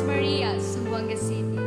Maria, Zamboanga City.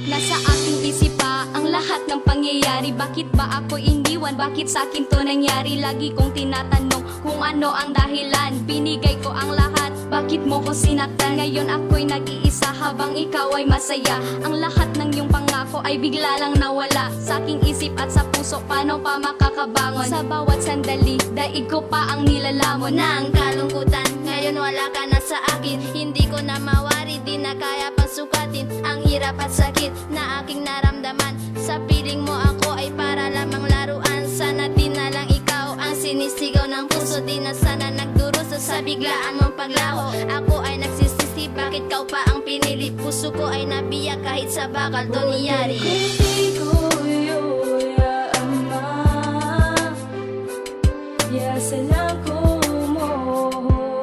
Nasa aking isip pa ang lahat ng pangyayari. Bakit ba ako iniwan? Bakit sa akin to nangyari? Lagi kong tinatanong kung ano ang dahilan. Binigay ko ang lahat, bakit mo ko sinaktan? Ngayon ako'y nag-iisa habang ikaw ay masaya. Ang lahat ng iyong pangako ay bigla lang nawala. Sa aking isip at sa puso, paano pa makakabangon? Sa bawat sandali, daig ko pa ang nilalamon Na ang kalungkutan, ngayon wala ka na sa akin. Hindi ko na mawari, di na kaya pang sukatin ang hirap at sakit na aking naramdaman. Sa piling mo ako ay para lamang laruan. Sana di na lang ikaw ang sinisigaw ng puso. Di na sana nagduruso sa biglaan mong paglaho. Ako ay nagsisisi, bakit kau pa ang pinili? Puso ko ay nabiyak kahit sa bakal to niyari. Ya salam como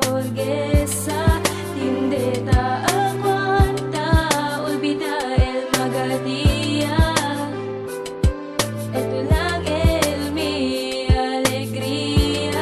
orguesa tindeta aguanta olvida el magadía eto lang el mi alegría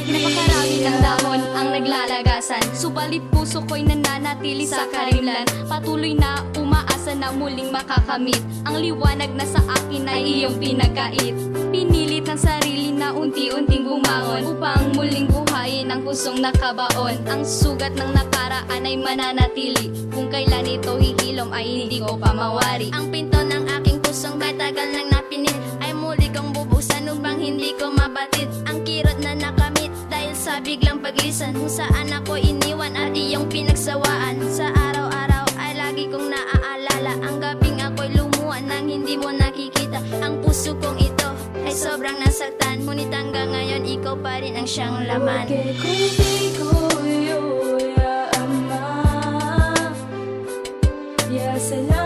Napakarami ng dahon ang naglalagasan, subalit puso ko'y nananatili sa karimlan. Patuloy na umaasa na muling makakamit ang liwanag na sa akin ay iyong pinagkait. Pinilit ng sarili na unti-unting bumangon upang muling buhayin ang pusong nakabaon. Ang sugat ng nakaraan ay mananatili, kung kailan ito hihilom ay hindi ko pa mawari. Ang pinto ng aking pusong katagal nang napinit ay muli kong bubuksan upang hindi ko mabatid ang kirot na nakamit dahil sa biglang paglisan kung saan ako iniwan at iyong pinagsawaan. Sa araw-araw ay lagi kong naaalala ang gabing ako'y lumuha nang hindi mo nakikita. Ang puso kong ito ay sobrang nasaktan, ngunit hanggang ngayon ikaw pa rin ang siyang laman. Que contigo yo ya ama ya salam